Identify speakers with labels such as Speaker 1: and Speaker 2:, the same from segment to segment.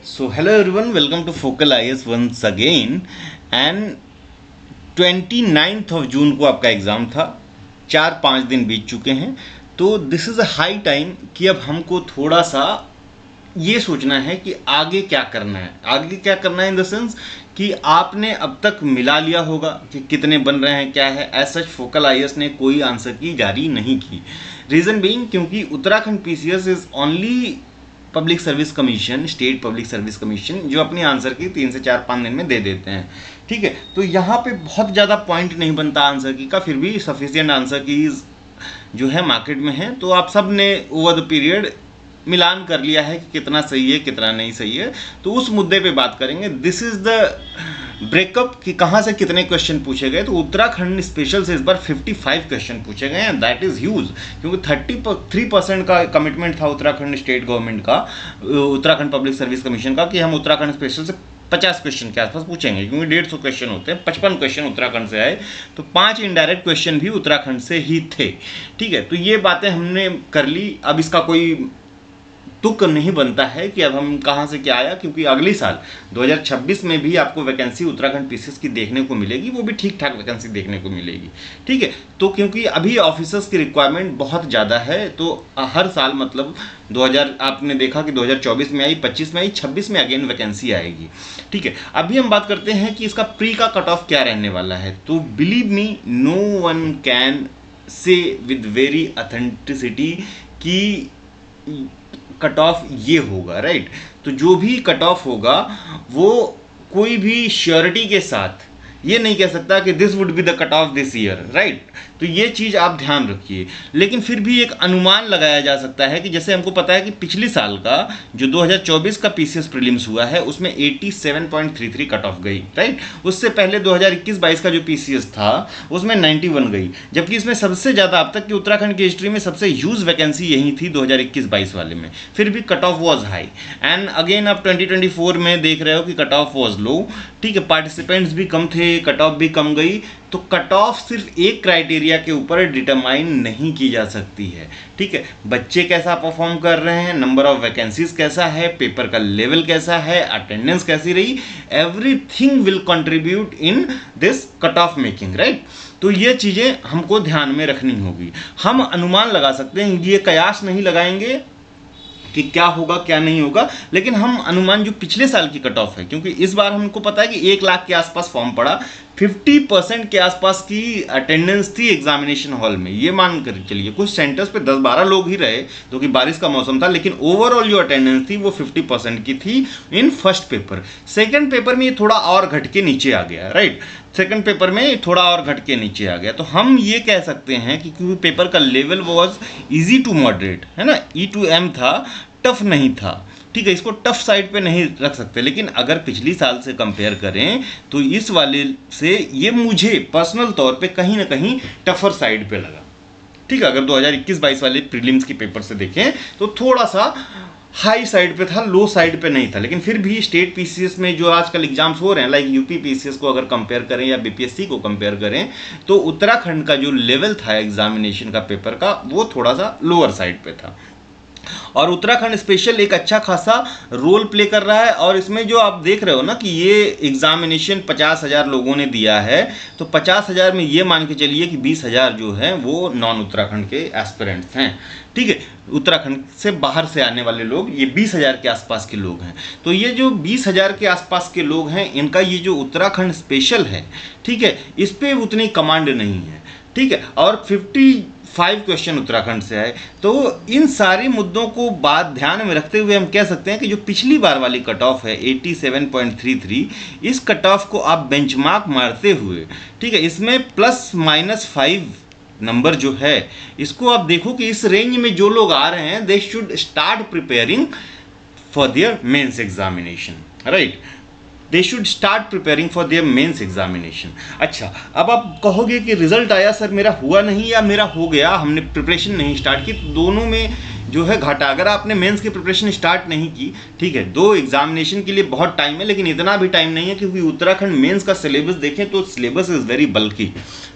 Speaker 1: So hello everyone, welcome to Focal IAS once again and 29th जून को आपका exam था। 4-5 दिन बीत चुके हैं, तो this is a high time कि अब हमको थोड़ा सा ये सोचना है कि आगे क्या करना है। आगे क्या करना है इन द सेंस कि आपने अब तक मिला लिया होगा कि कितने बन रहे हैं, क्या है। एज सच फोकल आईएएस ने कोई आंसर की जारी नहीं की। रीज़न बीइंग क्योंकि Uttarakhand PCS is only public service commission, state public service commission, जो अपनी आंसर की 3 से 4-5 दिन में दे देते हैं। ठीक है, तो यहाँ पे बहुत ज़्यादा पॉइंट नहीं बनता आंसर की का, फिर भी सफिशिएंट आंसर की जो है मार्केट में है। तो आप सब ने ओवर द पीरियड मिलान कर लिया है कि कितना सही है कितना नहीं सही है, तो उस मुद्दे पे बात करेंगे। दिस इज द ब्रेकअप कि कहाँ से कितने क्वेश्चन पूछे गए। तो उत्तराखंड स्पेशल से इस बार 55 क्वेश्चन पूछे गए हैं। दैट इज़ ह्यूज, क्योंकि 33% का कमिटमेंट था उत्तराखंड स्टेट गवर्नमेंट का, उत्तराखंड पब्लिक सर्विस कमीशन का, कि हम उत्तराखंड स्पेशल से 50 क्वेश्चन के आसपास पूछेंगे, क्योंकि 150 क्वेश्चन होते हैं। 55 क्वेश्चन उत्तराखंड से आए, तो 5 इनडायरेक्ट क्वेश्चन भी उत्तराखंड से ही थे। ठीक है, तो ये बातें हमने कर ली। अब इसका कोई तुक नहीं बनता है कि अब हम कहाँ से क्या आया, क्योंकि अगली साल 2026 में भी आपको वैकेंसी उत्तराखंड पीसीएस की देखने को मिलेगी, वो भी ठीक ठाक वैकेंसी देखने को मिलेगी। ठीक है, तो क्योंकि अभी ऑफिसर्स की रिक्वायरमेंट बहुत ज़्यादा है, तो हर साल मतलब 2000 आपने देखा कि 2024 में आई, 25 में आई, 26 में अगेन वैकेंसी आएगी। ठीक है, अभी हम बात करते हैं कि इसका प्री का कट ऑफ क्या रहने वाला है। तो believe me, no one can say with very authenticity कि कट ऑफ ये होगा, राइट। तो जो भी कट ऑफ होगा वो कोई भी श्योरिटी के साथ ये नहीं कह सकता कि this would be the cut off this year, right. तो ये चीज़ आप ध्यान रखिए। लेकिन फिर भी एक अनुमान लगाया जा सकता है कि जैसे हमको पता है कि पिछली साल का जो 2024 का पीसीएस प्रीलिम्स हुआ है उसमें 87.33 कट ऑफ गई, राइट। उससे पहले 2021-22 का जो पीसीएस था उसमें 91 गई, जबकि इसमें सबसे ज़्यादा अब तक की उत्तराखंड की हिस्ट्री में सबसे ह्यूज वैकेंसी यही थी 2021-22 वाले में। फिर भी cut off was high, and again आप 2024 में देख रहे हो कि कट ऑफ वॉज लो। ठीक है, पार्टिसिपेंट्स भी कम थे, कट ऑफ भी कम गई। तो कट ऑफ सिर्फ एक क्राइटेरिया के ऊपर डिटरमाइन नहीं की जा सकती है। ठीक है, बच्चे कैसा परफॉर्म कर रहे हैं, नंबर ऑफ वैकेंसीज कैसा है, पेपर का लेवल कैसा है, अटेंडेंस कैसी रही, everything will contribute in this cut off making, right. तो ये चीज़ें हमको ध्यान में रखनी होगी। हम अनुमान लगा सकते हैं, ये कयास नहीं लगाएंगे कि क्या होगा क्या नहीं होगा, लेकिन हम अनुमान जो पिछले साल की कट ऑफ है, क्योंकि इस बार हमको पता है कि 1 लाख के आसपास फॉर्म पड़ा, 50% के आसपास की अटेंडेंस थी एग्जामिनेशन हॉल में। ये मान कर चलिए कुछ सेंटर्स पे 10-12 लोग ही रहे, जो कि बारिश का मौसम था, लेकिन ओवरऑल जो अटेंडेंस थी वो 50% की थी in first paper. Second paper में ये थोड़ा और घट के नीचे आ गया, राइट। सेकंड पेपर में थोड़ा और घट के नीचे आ गया। तो हम ये कह सकते हैं कि क्योंकि पेपर का level was easy to moderate, है ना, ई टू एम था, टफ नहीं था। ठीक है, इसको टफ साइड पे नहीं रख सकते, लेकिन अगर पिछली साल से कंपेयर करें तो इस वाले से ये मुझे पर्सनल तौर पे कहीं ना कहीं टफर साइड पे लगा। ठीक है, अगर 2021-22 वाले प्रीलिम्स की पेपर से देखें तो थोड़ा सा हाई साइड पे था, लो साइड पे नहीं था। लेकिन फिर भी स्टेट पीसीएस में जो आजकल एग्जाम्स हो रहे हैं, लाइक यूपी पीसीएस को अगर कंपेयर करें या बीपीएससी को कंपेयर करें, तो उत्तराखंड का जो लेवल था एग्जामिनेशन का पेपर का वो थोड़ा सा लोअर साइड पे था। और उत्तराखंड स्पेशल एक अच्छा खासा रोल प्ले कर रहा है। और इसमें जो आप देख रहे हो ना कि ये एग्जामिनेशन 50,000 लोगों ने दिया है, तो 50,000 में ये मान के चलिए कि 20,000 जो हैं वो नॉन उत्तराखंड के एस्पिरेंट्स हैं। ठीक है, उत्तराखंड से बाहर से आने वाले लोग ये 20,000 के आसपास के लोग हैं। तो ये जो 20,000 के आसपास के लोग हैं, इनका ये जो उत्तराखंड स्पेशल है, ठीक है, इस पर उतनी कमांड नहीं है। ठीक है, और 55 क्वेश्चन उत्तराखंड से आए। तो इन सारे मुद्दों को बात ध्यान में रखते हुए हम कह सकते हैं कि जो पिछली बार वाली कट ऑफ है 87.33, इस कट ऑफ को आप बेंचमार्क मारते हुए, ठीक है, इसमें ±5 नंबर जो है, इसको आप देखो कि इस रेंज में जो लोग आ रहे हैं, they should start preparing for their mains examination, right. They should start preparing for their mains examination. अच्छा, अब आप कहोगे कि रिजल्ट आया सर, मेरा हुआ नहीं या मेरा हो गया, हमने प्रिपरेशन नहीं स्टार्ट की। तो दोनों में जो है घाटा। अगर आपने मेंस की प्रिपरेशन स्टार्ट नहीं की, ठीक है, 2 एग्जामिनेशन के लिए बहुत टाइम है, लेकिन इतना भी टाइम नहीं है, क्योंकि उत्तराखंड मेंस का सिलेबस देखें तो सिलेबस इज़ वेरी बल्कि।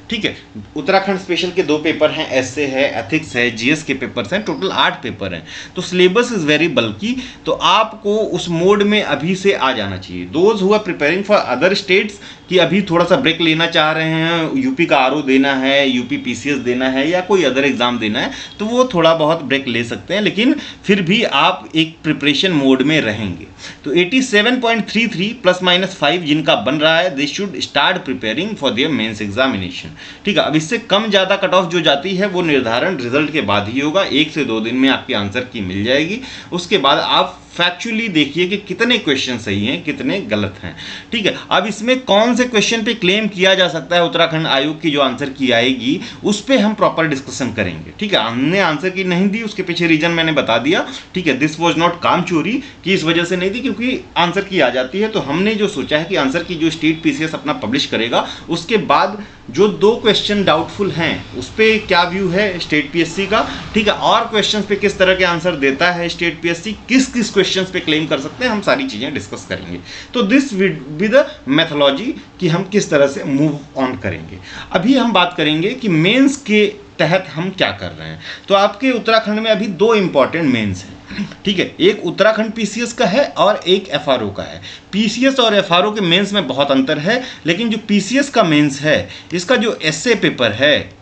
Speaker 1: ठीक है। उत्तराखंड स्पेशल के 2 पेपर हैं, एसए है, एथिक्स है, जीएस के पेपर्स हैं, टोटल 8 पेपर हैं। तो सिलेबस इज वेरी बल्कि, तो आपको उस मोड में अभी से आ जाना चाहिए। Those who are preparing for other states कि अभी थोड़ा सा ब्रेक लेना चाह रहे हैं, यूपी का आरओ देना है, यूपी पीसीएस देना है या कोई अदर एग्जाम देना है, तो वो थोड़ा बहुत ब्रेक ले सकते हैं, लेकिन फिर भी आप एक प्रिपरेशन मोड में रहेंगे। तो 87.33 ±5 जिनका बन रहा है, they should start preparing for their mains examination. ठीक है, अब इससे कम ज़्यादा कट ऑफ जो जाती है वो निर्धारण रिजल्ट के बाद ही होगा। 1 से 2 दिन में आपकी आंसर की मिल जाएगी। उसके बाद आप फैक्चुअली देखिए कि कितने क्वेश्चन सही हैं, कितने गलत हैं। ठीक है, अब इसमें कौन से क्वेश्चन पे क्लेम किया जा सकता है उत्तराखंड आयोग की जो आंसर की आएगी, उस पे हम प्रॉपर डिस्कशन करेंगे। ठीक है, हमने आंसर की नहीं दी, उसके पीछे रीजन मैंने बता दिया। ठीक है, दिस वाज नॉट काम चोरी कि इस वजह से नहीं दी क्योंकि आंसर की आ जाती है। तो हमने जो सोचा है कि आंसर की जो स्टेट पीसीएस अपना पब्लिश करेगा, उसके बाद जो 2 क्वेश्चन डाउटफुल हैं उस पर क्या व्यू है स्टेट पीएससी का। ठीक है, और क्वेश्चन पे किस तरह के आंसर देता है स्टेट पीएससी, किस किस क्वेश्चन पे क्लेम कर सकते हैं, हम सारी चीजें डिस्कस करेंगे। तो दिस विद द मेथोलॉजी कि हम किस तरह से मूव ऑन करेंगे। अभी हम बात करेंगे कि मेंस के तहत हम क्या कर रहे हैं। तो आपके उत्तराखंड में अभी 2 इंपॉर्टेंट मेंस हैं। ठीक है, एक उत्तराखंड पीसीएस का है और एक एफआरओ का है। पीसीएस और एफआरओ के मेंस में बहुत अंतर है, लेकिन जो पीसीएस का मेंस है, इसका जो एसए पेपर है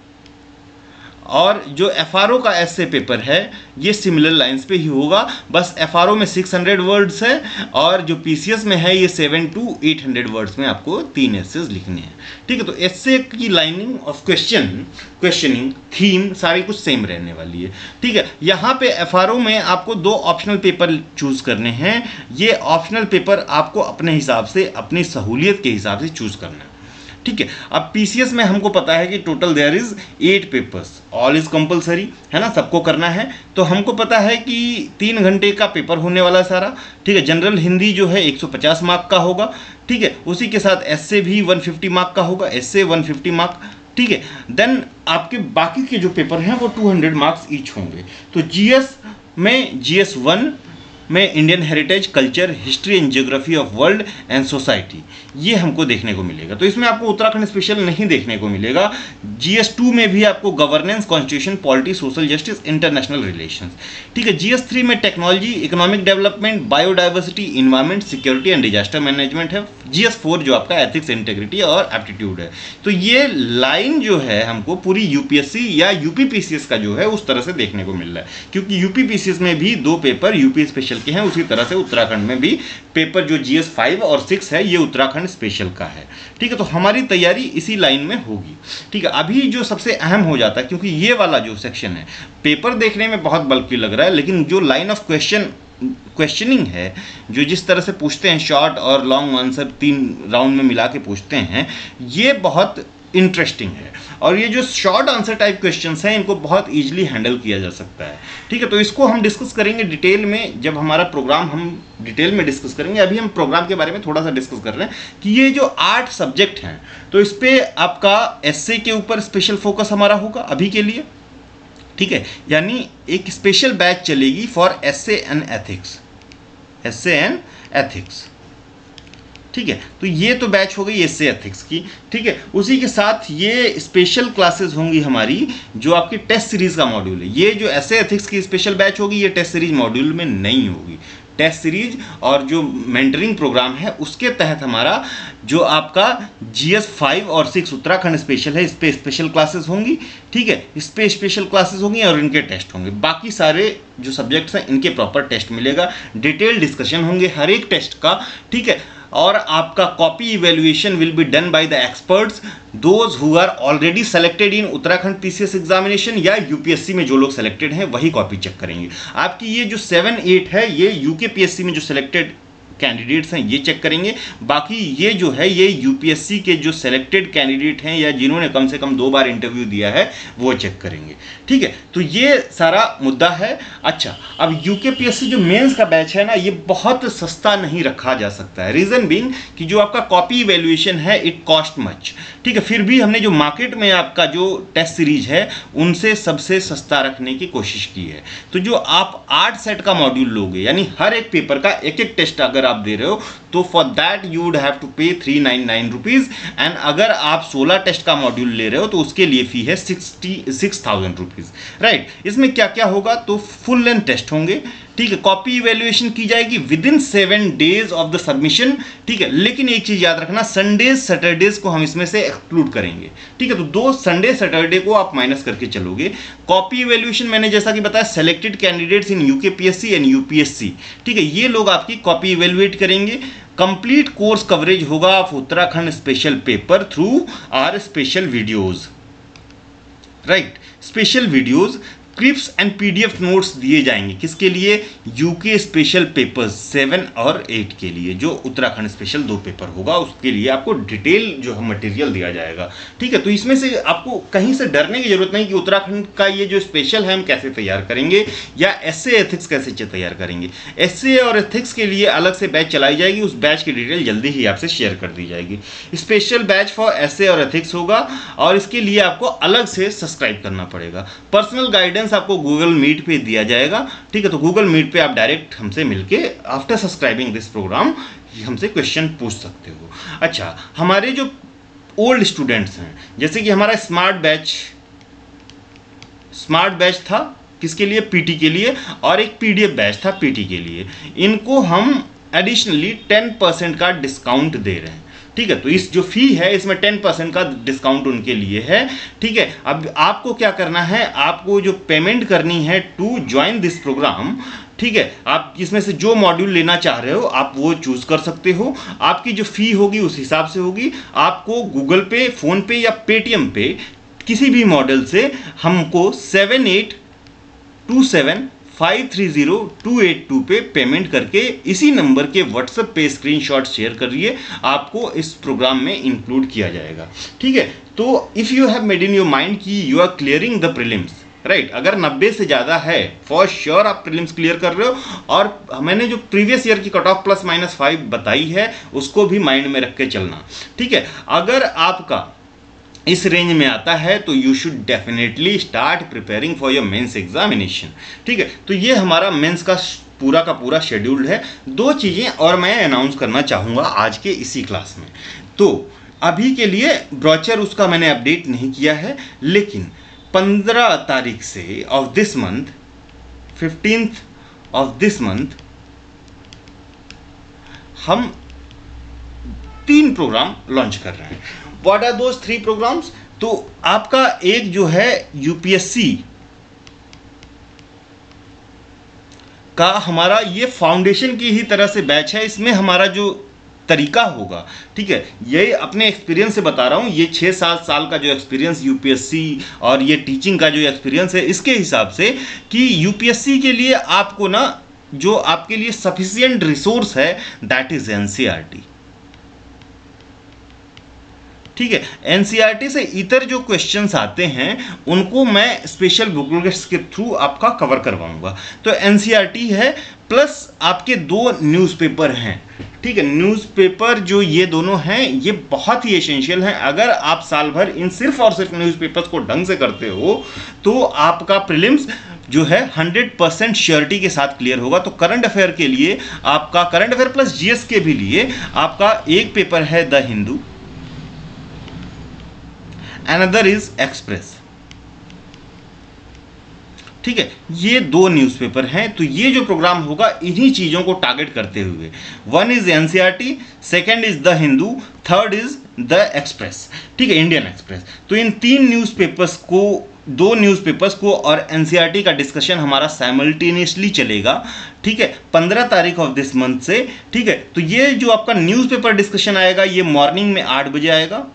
Speaker 1: और जो एफआरओ का एसए पेपर है, ये सिमिलर लाइंस पे ही होगा। बस एफआरओ में 600 वर्ड्स है और जो पीसीएस में है ये 700 to 800 वर्ड्स में आपको 3 एसेज लिखने हैं। ठीक है, तो एसए की लाइनिंग ऑफ क्वेश्चनिंग, थीम सारी कुछ सेम रहने वाली है। ठीक है, यहाँ पे एफआरओ में आपको 2 ऑप्शनल पेपर चूज करने हैं। ये ऑप्शनल पेपर आपको अपने हिसाब से, अपनी सहूलियत के हिसाब से चूज करना है। ठीक है, अब पीसीएस में हमको पता है कि total there is 8 papers, all is compulsory है ना, सबको करना है। तो हमको पता है कि 3 घंटे का पेपर होने वाला है सारा। ठीक है, जनरल हिंदी जो है 150 मार्क का होगा। ठीक है, उसी के साथ एसए भी 150 मार्क का होगा, एसए 150 मार्क। ठीक है, देन आपके बाकी के जो पेपर हैं वो 200 मार्क्स ईच होंगे। तो जीएस में जीएस 1 में Indian heritage, culture, history and geography of world and society, ये हमको देखने को मिलेगा। तो इसमें आपको उत्तराखंड स्पेशल नहीं देखने को मिलेगा। जीएस 2 में भी आपको governance, constitution, polity, social justice, international relations. ठीक है, जीएस 3 में technology, economic development, biodiversity, environment, security and disaster management है। जीएस 4 जो आपका एथिक्स, इंटीग्रिटी और एप्टीट्यूड है। तो ये लाइन जो है हमको पूरी यूपीएससी या यूपी पीसीएस का जो है उस तरह से देखने को मिल रहा है, क्योंकि यूपी पीसीएस में भी 2 पेपर यूपी स्पेशल के हैं, उसी तरह से उत्तराखंड में भी पेपर जो जीएस 5 और 6 है ये उत्तराखंड स्पेशल का है। ठीक है, तो हमारी तैयारी इसी लाइन में होगी। ठीक है, अभी जो सबसे अहम हो जाता है, क्योंकि ये वाला जो सेक्शन है पेपर देखने में बहुत बल्कि लग रहा है, लेकिन जो लाइन ऑफ क्वेश्चनिंग है, जो जिस तरह से पूछते हैं, शॉर्ट और लॉन्ग आंसर 3 राउंड में मिला के पूछते हैं, ये बहुत इंटरेस्टिंग है। और ये जो शॉर्ट आंसर टाइप क्वेश्चंस हैं, इनको बहुत इजीली हैंडल किया जा सकता है। ठीक है, तो इसको हम डिस्कस करेंगे डिटेल में, जब हमारा प्रोग्राम हम डिटेल में डिस्कस करेंगे। अभी हम प्रोग्राम के बारे में थोड़ा सा डिस्कस कर रहे हैं कि ये जो 8 सब्जेक्ट हैं, तो इस पर आपका एसए के ऊपर स्पेशल फोकस हमारा होगा अभी के लिए। ठीक है, यानी एक स्पेशल बैच चलेगी for SA and ethics, SA and ethics. ठीक है, तो ये तो बैच हो गई एसए एथिक्स की। ठीक है, उसी के साथ ये स्पेशल क्लासेस होंगी हमारी, जो आपकी टेस्ट सीरीज का मॉड्यूल है। ये जो एसए एथिक्स की स्पेशल बैच होगी, ये टेस्ट सीरीज मॉड्यूल में नहीं होगी। टेस्ट सीरीज और जो मेंटरिंग प्रोग्राम है उसके तहत हमारा जो आपका जीएस 5 और 6 उत्तराखंड स्पेशल है, इस पे स्पेशल क्लासेस होंगी। ठीक है, इस पे स्पेशल क्लासेस होंगी और इनके टेस्ट होंगे। बाकी सारे जो सब्जेक्ट्स हैं इनके प्रॉपर टेस्ट मिलेगा, डिटेल डिस्कशन होंगे हर एक टेस्ट का। ठीक है, और आपका copy evaluation will be done by the experts, those who are already selected in Uttarakhand PCS examination, या यूपीएससी में जो लोग सेलेक्टेड हैं वही कॉपी चेक करेंगे। आपकी ये जो 7-8 है, ये यूके पीएससी में जो सेलेक्टेड कैंडिडेट्स हैं ये चेक करेंगे। बाकी ये जो है ये यूपीएससी के जो सेलेक्टेड कैंडिडेट हैं या जिन्होंने कम से कम 2 बार इंटरव्यू दिया है वो चेक करेंगे। ठीक है, तो ये सारा मुद्दा है। अच्छा, अब यूकेपीएससी जो मेंस का बैच है ना, ये बहुत सस्ता नहीं रखा जा सकता है। रीजन बीइंग कि जो आपका कॉपी इवेल्युएशन है इट कॉस्ट मच। ठीक है, फिर भी हमने जो मार्केट में आपका जो टेस्ट सीरीज है उनसे सबसे सस्ता रखने की कोशिश की है। तो जो आप 8 सेट का मॉड्यूल लोगे, यानी हर एक पेपर का एक एक टेस्ट अगर आप दे रहे हो तो for that you would have to pay 399 rupees. And अगर आप 16 टेस्ट का मॉड्यूल ले रहे हो तो उसके लिए फी है 66,000 रुपीज़, राइट। इसमें क्या क्या होगा, तो फुल लेंथ टेस्ट होंगे, ठीक है। कॉपी इवेल्युएशन की जाएगी with in 7 days of the submission, ठीक है। लेकिन एक चीज याद रखना, संडेज सैटरडेज को हम इसमें से एक्सक्लूड करेंगे, ठीक है। तो 2 संडे सैटरडे को आप माइनस करके चलोगे। कॉपी इवेल्युएशन मैंने जैसा कि बताया, selected candidates in UKPSC and UPSC, ठीक है, ये लोग आपकी कॉपी इवेल्युएट करेंगे। कंप्लीट कोर्स कवरेज होगा of Uttarakhand special paper through our special videos, right. Special videos, clips and PDF notes दिए जाएंगे, किसके लिए, यूके स्पेशल पेपर्स 7 और 8 के लिए, जो उत्तराखंड स्पेशल 2 पेपर होगा उसके लिए आपको डिटेल जो है मटेरियल दिया जाएगा, ठीक है। तो इसमें से आपको कहीं से डरने की जरूरत नहीं कि उत्तराखंड का ये जो स्पेशल है हम कैसे तैयार करेंगे या एसए एथिक्स कैसे तैयार करेंगे। एसए और एथिक्स के लिए अलग से बैच चलाई जाएगी, उस बैच की डिटेल जल्दी ही आपसे शेयर कर दी जाएगी। स्पेशल बैच फॉर एसए और एथिक्स होगा और इसके लिए आपको अलग से सब्सक्राइब करना पड़ेगा। पर्सनल गाइडेंस आपको गूगल मीट पे दिया जाएगा, ठीक है। तो गूगल मीट पे आप डायरेक्ट हमसे मिलके आफ्टर सब्सक्राइबिंग दिस प्रोग्राम हमसे क्वेश्चन पूछ सकते हो। अच्छा, हमारे जो ओल्ड स्टूडेंट्स हैं, जैसे कि हमारा स्मार्ट बैच था किसके लिए, पीटी के लिए, और एक पीडीएफ बैच था पीटी के लिए, इनको हम एडिशनली 10% का डिस्काउंट दे रहे हैं, ठीक है। तो इस जो फी है इसमें 10% का डिस्काउंट उनके लिए है, ठीक है। अब आपको क्या करना है, आपको जो पेमेंट करनी है टू ज्वाइन दिस प्रोग्राम, ठीक है। आप इसमें से जो मॉड्यूल लेना चाह रहे हो आप वो चूज कर सकते हो। आपकी जो फी होगी उस हिसाब से होगी। आपको गूगल पे, फोन पे या पेटीएम पे किसी भी मॉडल से हमको 7827530282 पे पेमेंट करके इसी नंबर के व्हाट्सएप पे स्क्रीनशॉट शेयर करिए, आपको इस प्रोग्राम में इंक्लूड किया जाएगा, ठीक है। तो if you have made in your mind कि you are clearing the prelims, right, अगर 90 से ज़्यादा है फॉर श्योर आप प्रीलिम्स क्लियर कर रहे हो। और मैंने जो प्रीवियस ईयर की कट ऑफ +-5 बताई है उसको भी माइंड में रख के चलना, ठीक है। अगर आपका इस रेंज में आता है तो you should definitely start preparing for your mains examination, ठीक है। तो ये हमारा मेंस का पूरा शेड्यूल्ड है। 2 चीज़ें और मैं अनाउंस करना चाहूँगा आज के इसी क्लास में। तो अभी के लिए ब्रोचर उसका मैंने अपडेट नहीं किया है, लेकिन 15 तारीख से of this month, 15th of this month हम 3 प्रोग्राम लॉन्च कर रहे हैं। What are those 3 programmes? तो आपका एक जो है यूपीएससी का हमारा ये फाउंडेशन की ही तरह से बैच है। इसमें हमारा जो तरीका होगा, ठीक है, ये अपने एक्सपीरियंस से बता रहा हूँ, ये 6-7 साल का जो एक्सपीरियंस यूपीएससी और ये टीचिंग का जो एक्सपीरियंस है इसके हिसाब से कि यूपीएससी के लिए आपको ना जो आपके लिए सफिशिएंट रिसोर्स है दैट इज एनसीईआरटी, ठीक है। एनसीईआरटी से इतर जो क्वेश्चंस आते हैं उनको मैं स्पेशल बुकलेट्स के थ्रू आपका कवर करवाऊंगा। तो एनसीईआरटी है प्लस आपके 2 न्यूज़पेपर हैं, ठीक है। न्यूज़पेपर जो ये दोनों हैं ये बहुत ही एसेंशियल हैं। अगर आप साल भर इन सिर्फ और सिर्फ न्यूज़पेपर्स को ढंग से करते हो तो आपका प्रीलिम्स जो है 100% श्योरिटी के साथ क्लियर होगा। तो करंट अफेयर के लिए आपका करंट अफेयर प्लस जीएस के भी लिए आपका एक पेपर है the Hindu, another is express, ठीक है। ये 2 न्यूज़पेपर हैं। तो ये जो प्रोग्राम होगा इन्हीं चीज़ों को टारगेट करते हुए, 1 is NCERT, 2nd is the Hindu, 3rd is the express, ठीक है, इंडियन एक्सप्रेस। तो इन 3 न्यूज़पेपर्स को, 2 न्यूज़पेपर्स को और एनसीईआरटी का डिस्कशन हमारा साइमल्टेनियसली चलेगा, ठीक है, 15 तारीख ऑफ दिस मंथ से, ठीक है। तो ये जो आपका न्यूज़पेपर डिस्कशन आएगा ये मॉर्निंग में 8 बजे आएगा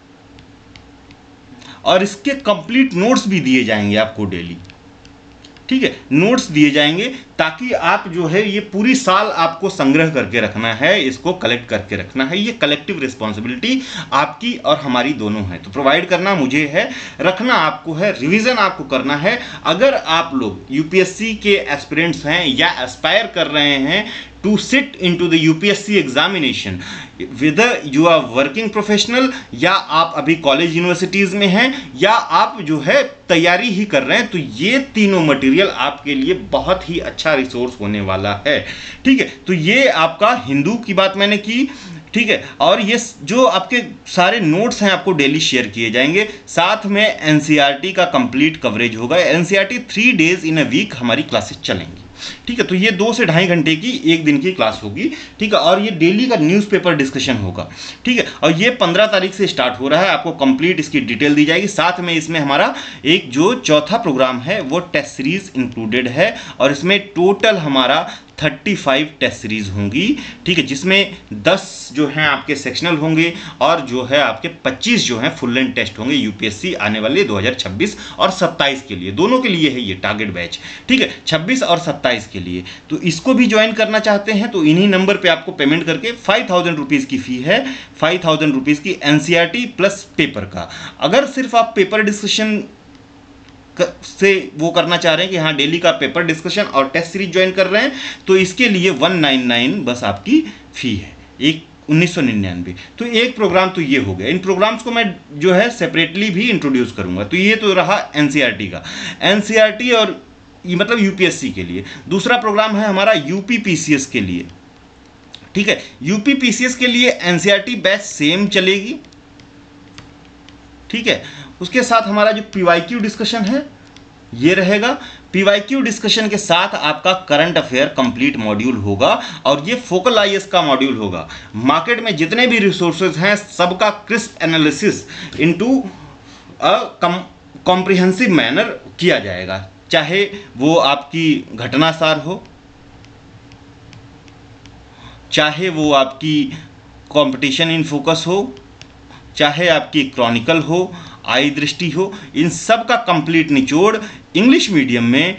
Speaker 1: और इसके कंप्लीट नोट्स भी दिए जाएंगे आपको डेली, ठीक है। नोट्स दिए जाएंगे ताकि आप जो है ये पूरी साल आपको संग्रह करके रखना है, इसको कलेक्ट करके रखना है। ये कलेक्टिव रिस्पॉन्सिबिलिटी आपकी और हमारी दोनों है। तो प्रोवाइड करना मुझे है, रखना आपको है, रिवीजन आपको करना है। अगर आप लोग यूपीएससी के एस्पिरेंट्स हैं या एस्पायर कर रहे हैं, to sit into the UPSC examination, whether you are working professional या आप अभी कॉलेज यूनिवर्सिटीज़ में हैं या आप जो है तैयारी ही कर रहे हैं, तो ये तीनों मटेरियल आपके लिए बहुत ही अच्छा रिसोर्स होने वाला है। ठीक है, तो ये आपका हिंदू की बात मैंने की। ठीक है, और ये जो आपके सारे नोट्स हैं आपको डेली शेयर किए जाएंगे, साथ में एनसीईआरटी का कंप्लीट कवरेज होगा। NCERT 3 days in a week हमारी क्लासेस चलेंगी। ठीक है, तो ये 2 से 2.5 घंटे की एक दिन की क्लास होगी। ठीक है, और ये डेली का न्यूज़पेपर डिस्कशन होगा। ठीक है, और ये 15 तारीख से स्टार्ट हो रहा है, आपको कंप्लीट इसकी डिटेल दी जाएगी। साथ में इसमें हमारा एक जो चौथा प्रोग्राम है वो टेस्ट सीरीज इंक्लूडेड है, और इसमें टोटल हमारा 35 टेस्ट सीरीज होंगी। ठीक है, जिसमें 10 जो हैं आपके सेक्शनल होंगे और जो है आपके 25 जो हैं फुल लेंथ टेस्ट होंगे यूपीएससी आने वाले 2026 और 27 के लिए, दोनों के लिए है ये टारगेट बैच। ठीक है, 26 और 27 के लिए। तो इसको भी ज्वाइन करना चाहते हैं तो इन्हीं नंबर पे आपको पेमेंट करके 5000 रुपीज़ की फ़ी है, 5000 रुपीज़ की एनसीईआरटी प्लस पेपर का। अगर सिर्फ आप पेपर डिस्कशन से वो करना चाह रहे हैं कि हाँ डेली का पेपर डिस्कशन और टेस्ट सीरीज ज्वाइन कर रहे हैं, तो इसके लिए 199 बस आपकी फ़ी है, एक 1999। तो एक प्रोग्राम तो ये हो गया। इन प्रोग्राम्स को मैं जो है सेपरेटली भी इंट्रोड्यूस करूंगा। तो ये तो रहा एनसीईआरटी का, एनसीईआरटी और ये मतलब यूपीएससी के लिए। दूसरा प्रोग्राम है हमारा यूपी पीसीएस के लिए। ठीक है, यूपी पीसीएस के लिए एनसीईआरटी बैच सेम चलेगी। ठीक है, उसके साथ हमारा जो पीवाईक्यू डिस्कशन है ये रहेगा। पीवाईक्यू डिस्कशन के साथ आपका करंट अफेयर कंप्लीट मॉड्यूल होगा, और ये फोकल आईएएस का मॉड्यूल होगा। मार्केट में जितने भी रिसोर्सेज हैं सबका crisp analysis into a comprehensive manner किया जाएगा, चाहे वो आपकी घटनासार हो, चाहे वो आपकी कंपटीशन इन फोकस हो, चाहे आपकी क्रॉनिकल हो, आई दृष्टि हो, इन सब का कंप्लीट निचोड़ इंग्लिश मीडियम में।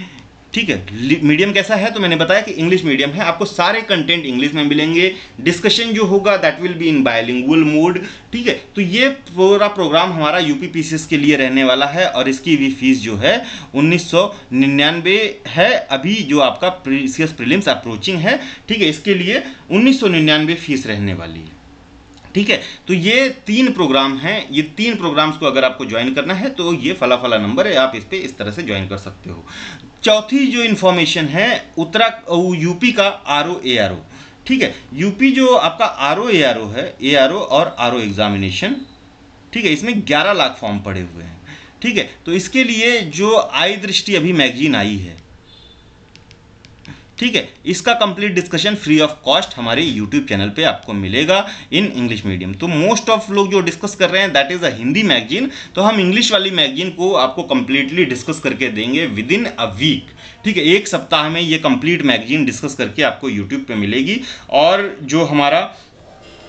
Speaker 1: ठीक है, मीडियम कैसा है तो मैंने बताया कि इंग्लिश मीडियम है, आपको सारे कंटेंट इंग्लिश में मिलेंगे। डिस्कशन जो होगा that will be in bilingual mode. ठीक है, तो ये पूरा प्रोग्राम हमारा यूपी पीसीएस के लिए रहने वाला है, और इसकी भी फीस जो है 1999 है। अभी जो आपका पीसीएस प्रीलिम्स अप्रोचिंग है, ठीक है, इसके लिए 1999 फीस रहने वाली है। ठीक है, तो ये 3 प्रोग्राम हैं। ये 3 प्रोग्राम्स को अगर आपको ज्वाइन करना है तो ये फला फला नंबर है, आप इस पे इस तरह से ज्वाइन कर सकते हो। चौथी जो इन्फॉर्मेशन है यूपी का आरओ एआरओ। ठीक है, यूपी जो आपका आरओ एआरओ है, एआरओ और आरओ एग्जामिनेशन, ठीक है, इसमें 11 लाख फॉर्म पड़े हुए हैं। ठीक है, तो इसके लिए जो आई दृष्टि अभी मैगजीन आई है, ठीक है, इसका complete discussion free of cost हमारे यूट्यूब चैनल पे आपको मिलेगा इन इंग्लिश मीडियम। तो मोस्ट ऑफ लोग जो डिस्कस कर रहे हैं that is a Hindi magazine, तो हम इंग्लिश वाली मैगजीन को आपको कंप्लीटली डिस्कस करके देंगे विद इन अ वीक। ठीक है, एक सप्ताह में ये कंप्लीट मैगजीन डिस्कस करके आपको यूट्यूब पे मिलेगी। और जो हमारा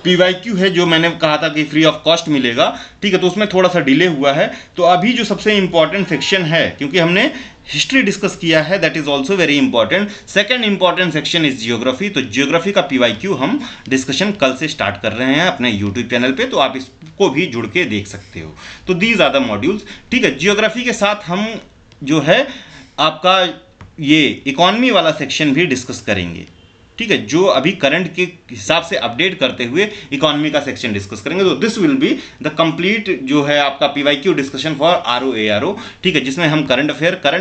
Speaker 1: पीवाईक्यू है जो मैंने कहा था कि फ्री ऑफ कॉस्ट मिलेगा, ठीक है, तो उसमें थोड़ा सा डिले हुआ है। तो अभी जो सबसे इंपॉर्टेंट सेक्शन है, क्योंकि हमने हिस्ट्री डिस्कस किया है, that is also very important. Second important section is geography. तो जियोग्राफी का पीवाईक्यू हम डिस्कशन कल से स्टार्ट कर रहे हैं अपने यूट्यूब चैनल पे, तो आप इसको भी जुड़ के देख सकते हो। तो दीज आर द मॉड्यूल्स। ठीक है, जियोग्राफी के साथ हम जो है आपका ये इकोनॉमी वाला सेक्शन भी डिस्कस करेंगे। ठीक है, जो अभी करंट के हिसाब से अपडेट करते हुए इकोनॉमी का सेक्शन डिस्कस करेंगे। तो this will be the complete जो है आपका PYQ discussion for RO ARO. ठीक है, जिसमें हम current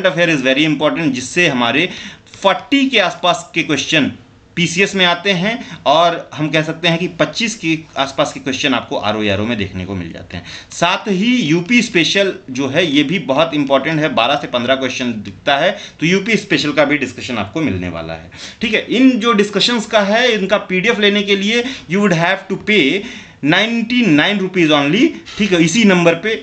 Speaker 1: affair is very important, जिससे हमारे 40 के आसपास के क्वेश्चन पीसीएस में आते हैं, और हम कह सकते हैं कि 25 के आसपास के क्वेश्चन आपको आरओ एआरओ में देखने को मिल जाते हैं। साथ ही यूपी स्पेशल जो है ये भी बहुत इंपॉर्टेंट है, 12 से 15 क्वेश्चन दिखता है, तो यूपी स्पेशल का भी डिस्कशन आपको मिलने वाला है। ठीक है, इन जो डिस्कशंस का है इनका पीडीएफ लेने के लिए यू वुड हैव टू पे 99 रुपीज़ ऑनली। ठीक है, इसी नंबर पे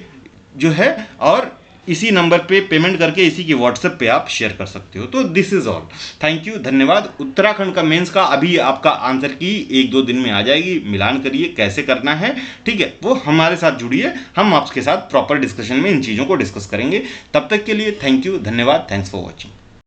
Speaker 1: जो है, और इसी नंबर पे पेमेंट करके इसी की व्हाट्सएप पे आप शेयर कर सकते हो। तो this is all, thank you, धन्यवाद। उत्तराखंड का मेंस का अभी आपका आंसर की 1-2 दिन में आ जाएगी, मिलान करिए कैसे करना है। ठीक है, वो हमारे साथ जुड़िए, हम आपके साथ प्रॉपर डिस्कशन में इन चीज़ों को डिस्कस करेंगे। तब तक के लिए थैंक यू, धन्यवाद, थैंक्स फॉर वॉचिंग।